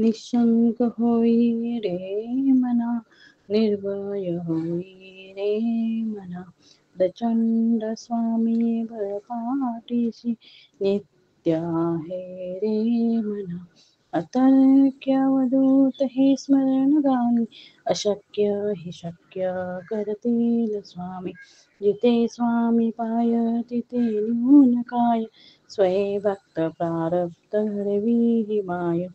निशंक होई रे मना, निर्भय होई रे मना. प्रचंड स्वामी बळपाठीशी नित्य आहे रे मना. अतर्क्य अवधूत हे स्मरण गामी, अशक्य हि शक्य करतील स्वामी. जिथे स्वामी पाय तिथे न्यून काय, स्वये भक्त प्रारब्ध हरवी हि माय.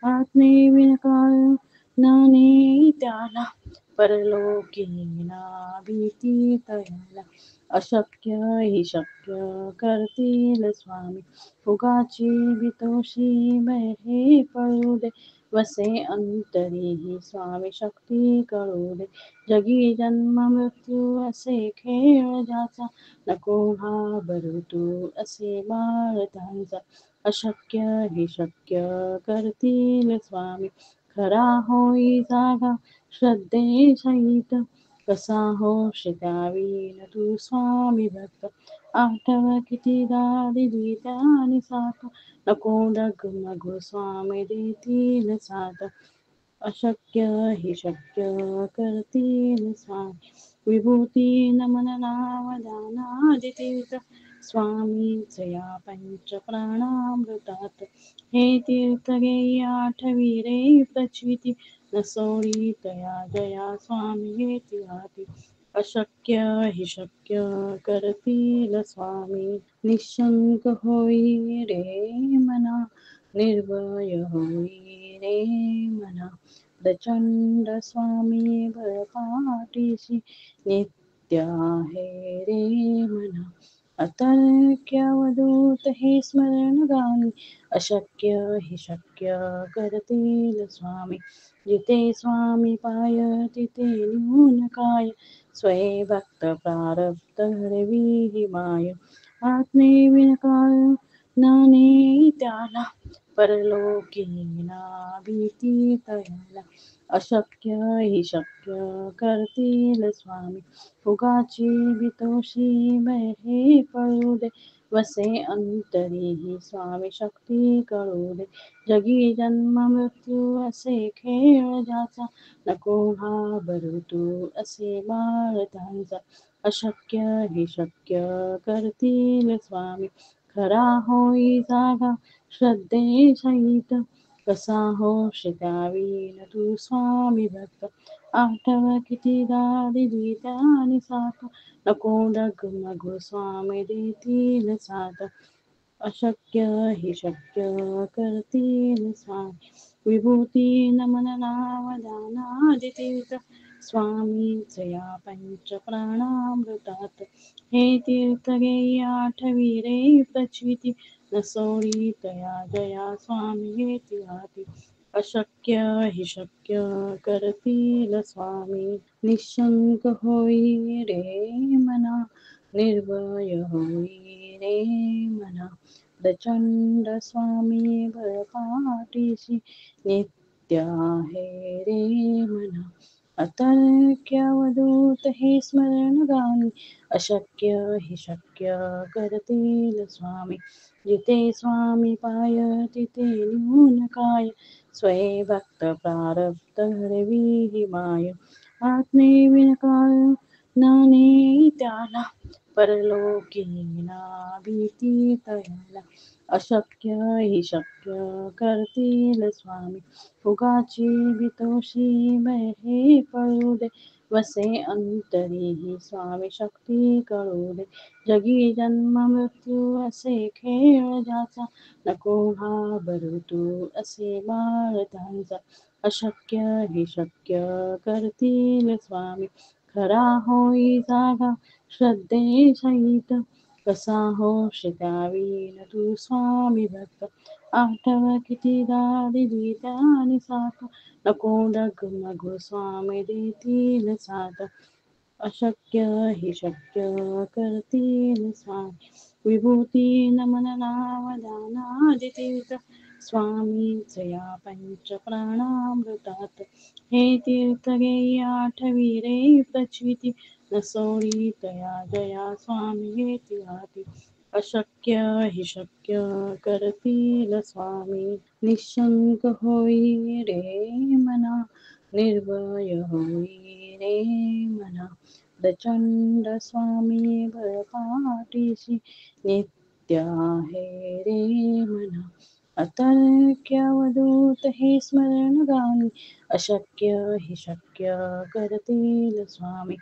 आत्मे विनकाळ नाने त्याला, परलोकी ना भीती तयाला. अशक्य हि शक्य करतील स्वामी. उगाची भीतोशी हे पळू दे, वसे अंतरी ही स्वामी शक्ती कळू दे. जगी जन्म मृत्यू असे खेळ ज्याचा, नको घाबरू तू असे बाळ त्यांचा. अशक्य हि शक्य करतील स्वामी. खरा होई जागा श्रद्धे सहित, कसा होश त्यावीन तू स्वामी भक्त. आठव कितीदा दिली त्याने साथ, नको डगमगू स्वामी देतील साथ. अशक्य हि शक्य करतील स्वामी. विभूती नमन नाव ध्यानादितीर्थ, स्वामीच या पंच प्राणामृतात. हे तीर्थ घेई आठवी रे प्रचिती, न सोडी तया जया स्वामी घेती हाती. अशक्य हि शक्य करतील स्वामी. निशंक होई रे मना, निर्भय होई रे मना. प्रचंड स्वामी बळपाठीशी नित्य आहे रे मना. अतर्क्य अवधूत हे स्मरण गामी, अशक्य हि शक्य करतील स्वामी. जिथे स्वामी पाय तिथे न्यून काय, स्वये भक्त प्रारब्ध हरवी हि माय. आत्मे विनकाळ नाने त्याला, परलोकी ना भीती तयाला. अशक्य हि शक्य करतील स्वामी. उगाची भीतोशी हे पळू दे, वसे अंतरी ही स्वामी शक्ती कळू दे. जगी जन्म मृत्यू असे खेळ ज्याचा, नको घाबरू तू असे बाळ त्यांचा. अशक्य हि शक्य करतील स्वामी. खरा होई जागा श्रद्धे सहित, कसा होश त्यावीन तू स्वामी भक्त. आठव कितीदा दिली त्याने साथ, नको डगमगू स्वामी देतील साथ. अशक्य हि शक्य करतील स्वामी. विभूती नमन नाव ध्यानादितीर्थ, स्वामीच या पंच प्राणामृतात. हे तीर्थ घेई आठवी रे प्रचिती, न सोडी तया जया स्वामी घेती हाती. अशक्य हि शक्य करतील स्वामी. निशंक होई रे मना, निर्भय होई रे मना. प्रचंड स्वामी बळपाठीशी नित्य आहे रे मना. अतर्क्य अवधूत हे स्मरण गामी, अशक्य हि शक्य करतील स्वामी. जिथे स्वामी पाय तिथे न्यून काय, स्वये भक्त प्रारब्ध हरवी हि माय. आत्मे विनकाळ नाने त्याला, परलोकी ना भीती तयाला. अशक्य हि शक्य करतील स्वामी. उगाची भीतोशी हे पळू दे, वसे अंतरी ही स्वामी शक्ती कळू दे. जगी जन्म मृत्यू असे खेळ ज्याचा, नको घाबरू तू असे बाळ त्यांचा. अशक्य हि शक्य करतील स्वामी. खरा होई जागा श्रद्धे सहित, कसा होश त्यावीन तू स्वामी भक्त. आठव कितीदा दिली त्याने साथ, नको डगमगू स्वामी देतील साथ. अशक्य हि शक्य करतील स्वामी. विभूती नमन नाव ध्यानादितीर्थ, स्वामीच या पंच प्राणामृतात. हे तीर्थ घेई आठवी रे प्रचिती, न सोडी तया जया स्वामी घेती हाती. अशक्य हि शक्य करतील स्वामी. निशंक होई रे मना, निर्भय होई रे मना. प्रचंड स्वामी बळपाठीशी, नित्य आहे रे मना. अतर्क्य अवधूत हे स्मरण गामी, अशक्य हि शक्य करतील स्वामी.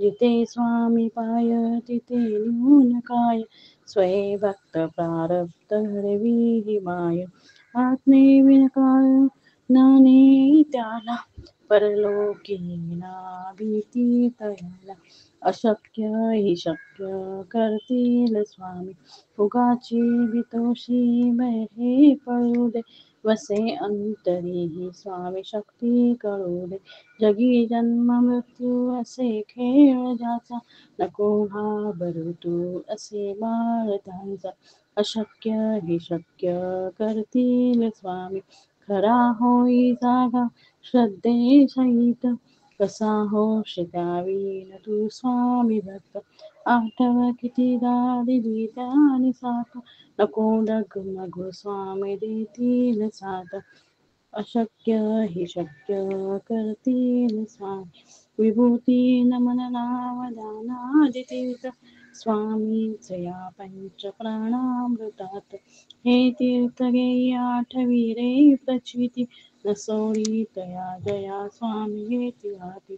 जिथे स्वामी पाय तिथे लिहून काय, स्वये भक्त प्रारब्ध हरवी माय. आत्मे विनकाळ नाने त्याला, परलोकी ना भीती तयाला. अशक्य हि शक्य करतील स्वामी. उगाची भीतोशी भय हे पळू दे, वसे अंतरी ही स्वामी शक्ती कळू दे. जगी जन्म मृत्यू असे खेळ ज्याचा, नको घाबरू तू असे बाळ त्यांचा. अशक्य हि शक्य करतील स्वामी. खरा होई जागा श्रद्धे सहित, कसा होशील त्याविन तू स्वामी भक्त. आठव कितीदा दिली त्याने साथ, नको डगमगू स्वामी देतील साथ. अशक्य हि शक्य करतील स्वामी. विभूती नमन नावदानादितीर्थ, स्वामीच या पंच प्राणामृतात. हे तीर्थ घेई आठवी रे प्रचिती, न सोडी तया जया स्वामी घेती हाती.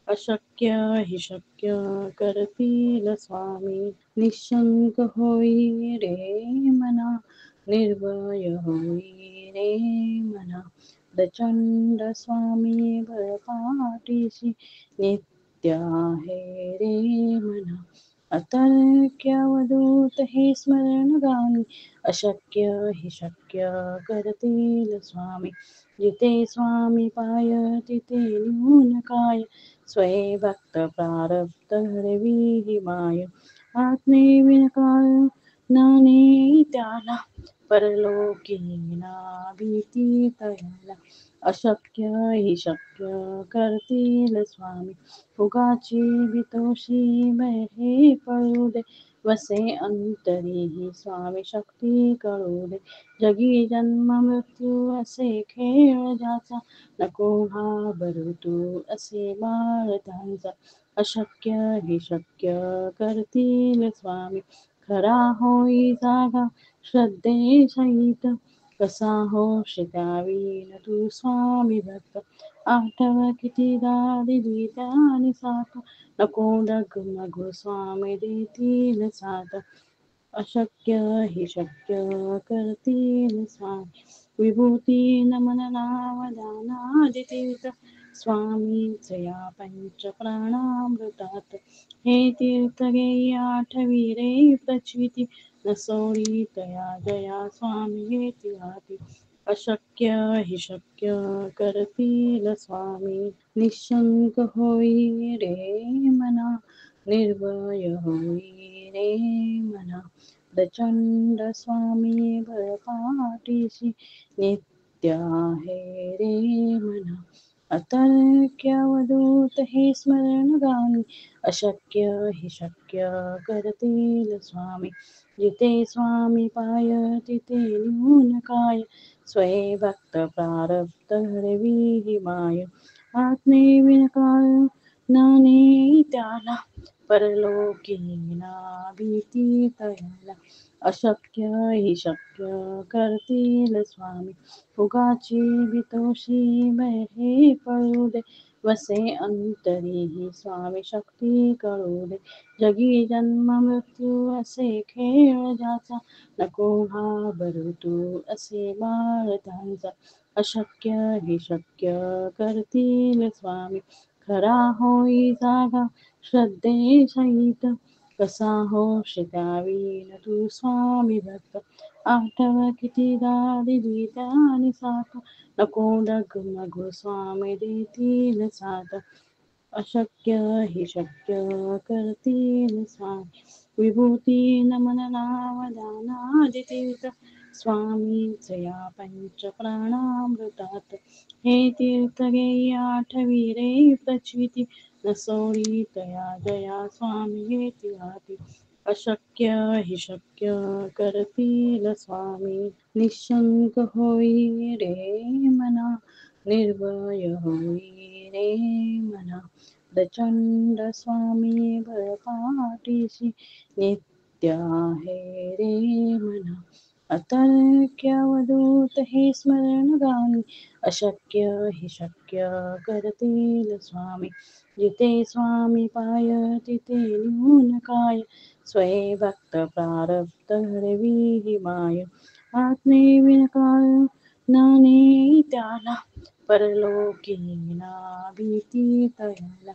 अशक्य हि शक्य करतील स्वामी. निशंक होई रे मना, निर्भय होई रे मना. प्रचंड स्वामी बळपाठीशी, नित्य आहे रे मना. अतर्क्य अवधूत हे स्मरण गामी, अशक्य हि शक्य करतील स्वामी. जिथे स्वामी पाय तिथे लिहून काय, स्वये भक्त प्रारब्ध हरवी माय. आत्मे विनकाळ नाने त्याला, परलोकी ना भीती तयाला. अशक्य हि शक्य करतील स्वामी. उगाची भीतोशी भय हे पळू दे, वसे अंतरी ही स्वामी शक्ती कळू दे. जगी जन्म मृत्यू असे खेळ ज्याचा, नको घाबरू तू असे बाळ त्यांचा. अशक्य हि शक्य करतील स्वामी. खरा होई जागा श्रद्धे सहित, कसा होशील त्याविन तू स्वामी भक्त. आठव कितीदा दिली त्याने साथ, नको डगमगू स्वामी देतील साथ. अशक्य हि शक्य करतील स्वामी. विभूती नमन नावदानादितीर्थ, स्वामीच या पंच प्राणामृतात. हे तीर्थ घेई आठवी रे प्रचिती, न सोडी तया जया स्वामी घेती हाती. अशक्य हि शक्य करतील स्वामी. निशंक होई रे मना, निर्भय होई रे मना. प्रचंड स्वामी बळपाठीशी, नित्य आहे रे मना. अतर्क्य अवधूत हे स्मरण गामी, अशक्य हि शक्य करतील स्वामी. जिथे स्वामी पाय तिथे लिहून काय, स्वये भक्त प्रारब्ध हरवी माय. आत्मे विनकाळ नाने त्याला, परलोकी ना भीती तयाला. अशक्य हि शक्य करतील स्वामी. उगाची भीतोशी भय हे पळू दे, वसे अंतरी ही स्वामी शक्ती कळू दे. जगी जन्म मृत्यू असे खेळ ज्याचा, नको घाबरू तू असे बाळ त्यांचा. अशक्य हि शक्य करतील स्वामी. खरा होई जागा श्रद्धे सहित, कसा होशील त्याविन तू स्वामी भक्त. आठव कितीदा दिली त्याने साथ, नको डगमगू स्वामी देतील साथ. अशक्य हि शक्य करतील स्वामी. विभूती नमन नावदानादितीर्थ, स्वामीच या पंच प्राणामृतात. हे तीर्थ घेई आठवी रे प्रचिती, न सोडी तया जया स्वामी घेती हाती. अशक्य हि शक्य करतील स्वामी. निशंक होई रे मना, निर्भय होई रे मना. प्रचंड स्वामी बळपाठीशी, नित्य आहे रे मना. अतर्क्य अवधूत हे स्मरण गाणी, अशक्य हि शक्य करतील स्वामी. जिथे स्वामी पाय तिथे निघून काय, स्वये भक्त प्रारब्ध घडवी ही माय. आत्मे विनकाळ नाने त्याला, परलोकी ना भीती तयाला.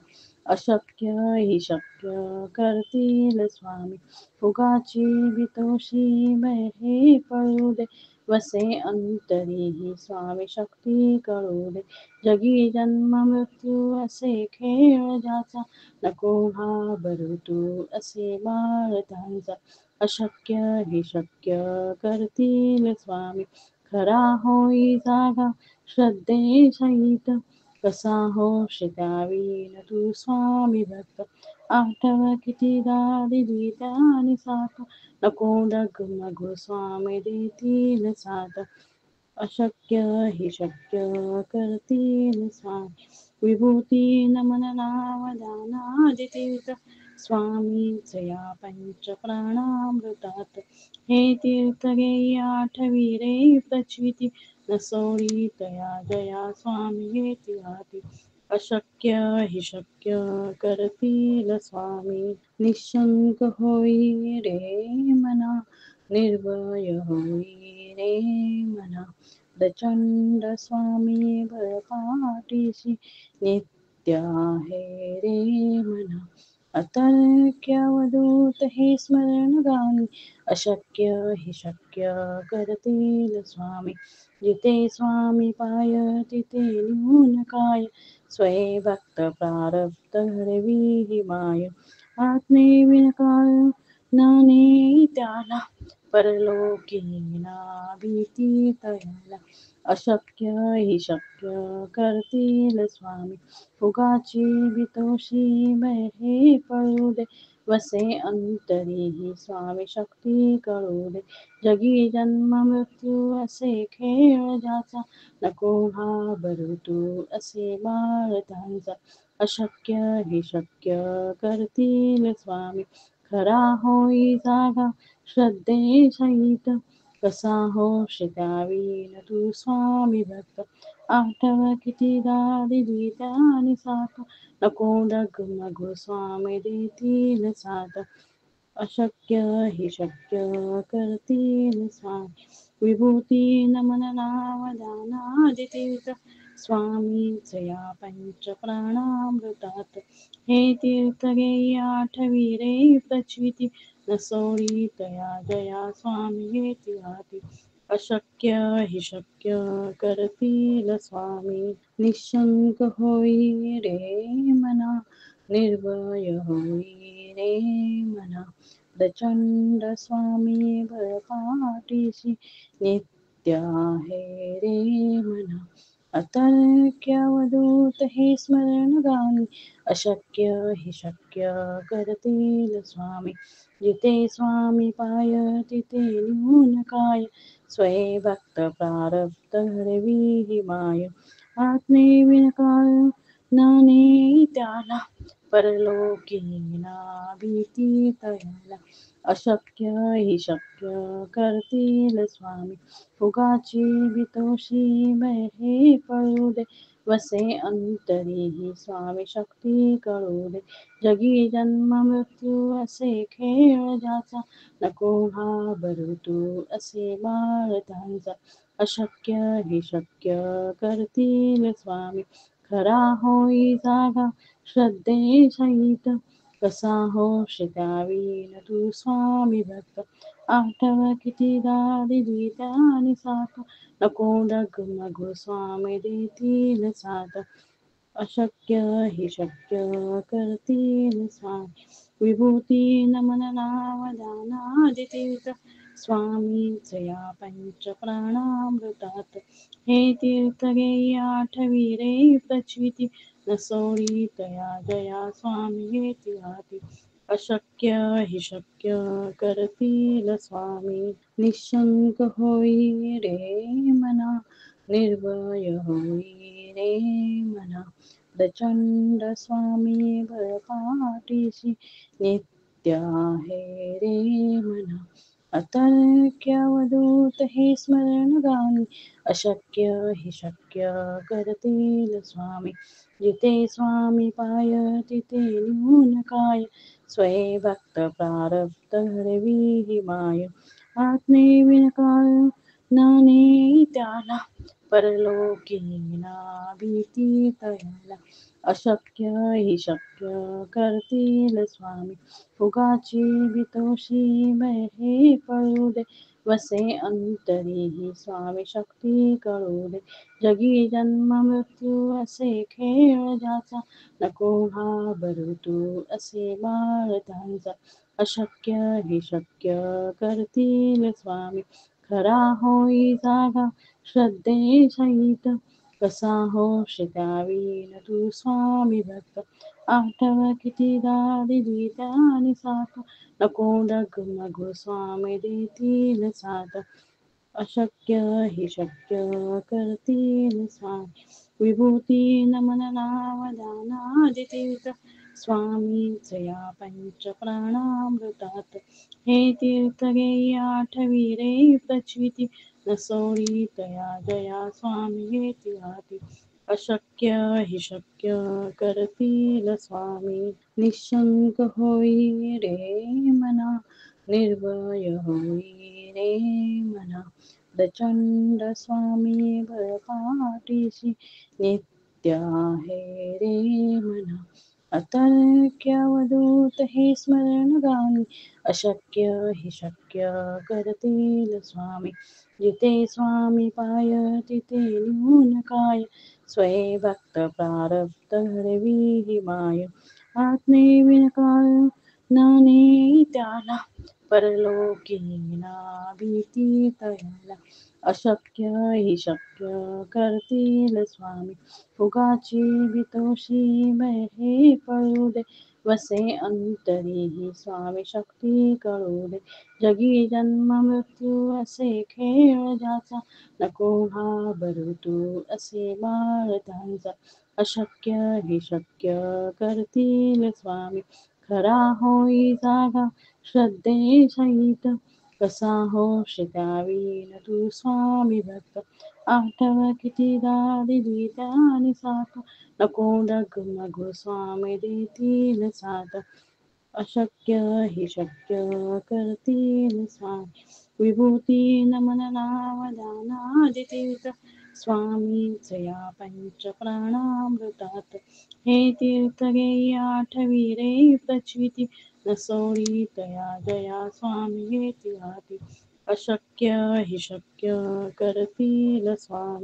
अशक्य हि शक्य करतील स्वामी. उगाची भीतोशी हे पळू दे, वसे अंतरी ही स्वामी शक्ती कळू दे. जगी जन्म मृत्यू असे खेळ ज्याचा, नको घाबरू तू असे बाळ त्यांचा. अशक्य हि शक्य करतील स्वामी. खरा होई जागा श्रद्धे सहित, कसा होशी त्यावीन तू स्वामी भक्त. आठव कितीदा दिली त्याने साथ, नको डगमगू स्वामी देतील साथ. अशक्य हि शक्य करतील स्वामी. विभूती नमन नावदानादितीर्थ, स्वामींच या पंच प्राणामृतात. हे तीर्थ घेई आठवी रे प्रचिती, न सोडी तया जया स्वामी येती हाती. अशक्य हि शक्य करतील स्वामी. निशंक होई रे मना, निर्भय होई रे मना. प्रचंड स्वामी बळपाठीशी, नित्य आहे रे मना. अतर्क्य अवधूत हे स्मरण गाणी, अशक्य हि शक्य करतील स्वामी. जिथे स्वामी पाय तिथे निघून काय, स्वये भक्त प्रारब्ध घडवी ही माय. आत्मे विनकाळ नाने त्याला, परलोकी ना भीती तयाला. अशक्य हि शक्य करतील स्वामी. उगाची भीतोशी हे पळू दे, वसे अंतरी ही स्वामी शक्ती कळू दे. जगी जन्म मृत्यू असे खेळ ज्याचा, नको घाबरू तू असे बाळ त्यांचा. अशक्य हि शक्य करतील स्वामी. खरा होई जागा श्रद्धे सहित, कसा होशी त्यावीन तू स्वामी भक्त. आठव कितीदा दिली त्याने साथ, नको डगमगू स्वामी देतील साथ. अशक्य हि शक्य करतील स्वामी. विभूती नमन नावदानादितीर्थ, स्वामींच या पंच प्राणामृतात. हे तीर्थ घेई आठवी रे प्रचिती, न सोडी तया जया स्वामी येती हाती. अशक्य हि शक्य करतील स्वामी. निशंक होई रे मना, निर्भय होई रे मना. प्रचंड स्वामी बळपाठीशी, नित्य आहे रे मना. अतर्क्य अवधूत हे स्मरण गाणी, अशक्य हि शक्य करतील स्वामी. जिथे स्वामी पाय तिथे निघून काय, स्वये भक्त प्रारब्ध घडवी ही माय. आत्मे विनकाळ नाने त्याला, परलोकी ना भीती तयाला. अशक्य हि शक्य करतील स्वामी. उगाची भीतोशी हे पळू दे, वसे अंतरी ही स्वामी शक्ती कळू दे. जगी जन्म मृत्यू असे खेळ ज्याचा, नको घाबरू तू असे बाळ त्यांचा. अशक्य हि शक्य करतील स्वामी. खरा होई जागा श्रद्धे सहित, कसा होशी त्यावीन तू स्वामी भक्त. आठव कितीदा दिली त्याने साथ, नको डगमगू स्वामी देतील साथ. अशक्य हि शक्य करतील स्वामी. विभूती नमन नावदानादितीर्थ, स्वामींच या पंच प्राणामृतात. हे तीर्थ घेई आठवी रे प्रचिती, न सोडी तया जया स्वामी येती हाती. अशक्य हि शक्य करतील स्वामी. निशंक होई रे मना, निर्भय होई रे मना. प्रचंड स्वामी बळपाठीशी, नित्य आहे रे मना. अतर्क्य अवधूत हे स्मरण गाणी, अशक्य हि शक्य करतील स्वामी. जिथे स्वामी पाय तिथे न्यून काय, स्वये भक्त प्रारब्ध घडवी ही माय. आत्मे विनकाळ नाने त्याला, परलोकी ना भीती तयाला. अशक्य हि शक्य करतील स्वामी. उगाची भीतोशी भय हे पळू दे, वसे अंतरी ही स्वामी शक्ती कळू दे. जगी जन्म मृत्यू असे खेळ ज्याचा, नको घाबरू तू असे बाळ त्यांचा. अशक्य हि शक्य करतील स्वामी. खरा होई जागा श्रद्धे सहित, कसा होशी त्यावीन तू स्वामी भक्त. आठव कितीदा दिली त्याने साथ, नको डगमगू स्वामी देतील साथ. अशक्य हि शक्य करतील स्वामी. विभूती नमन नावदानादितीर्थ, स्वामींचे या पंच प्राणामृतात. हे तीर्थ घेई आठवी रे प्रचिती, नसोडी तया जया स्वामी येती हाती. अशक्य हि शक्य करतील स्वामी. निशंक होई रे मना, निर्भय होई रे मना. प्रचंड स्वामी बळपाठीशी, नित्य आहे रे मना. अतर्क्य अवधूत हे स्मरण गाणी, अशक्य हि शक्य करतील स्वामी. जिथे स्वामी पाय तिथे न्यून काय, स्वये भक्त प्रारब्ध घडवी ही माय. आत्मे विनकाळ नाने त्याला, परलोकी ना भीती तयाला. अशक्य हि शक्य करतील स्वामी. उगाची भीतोशी भय हे पळू दे, वसे अंतरी ही स्वामी शक्ती कळू दे. जगी जन्म मृत्यू असे खेळ ज्याचा, नको घाबरू तू असे बाळ त्यांचा. अशक्य हि शक्य करतील स्वामी. खरा होई जागा श्रद्धे सहित, कसा होशी त्यावीन तू स्वामी भक्त. आठव कितीदा दिली त्याने साथ, नको डगमगू स्वामी देतील साथ. अशक्य हि शक्य करतील स्वामी. विभूती नमन नावदानादितीर्थ, स्वामींचे या पंच प्राणामृतात. हे तीर्थ घेई आठवी रे प्रचिती, नसोडी तया जया स्वामी येती हाती. अशक्य हि शक्य करतील स्वामी.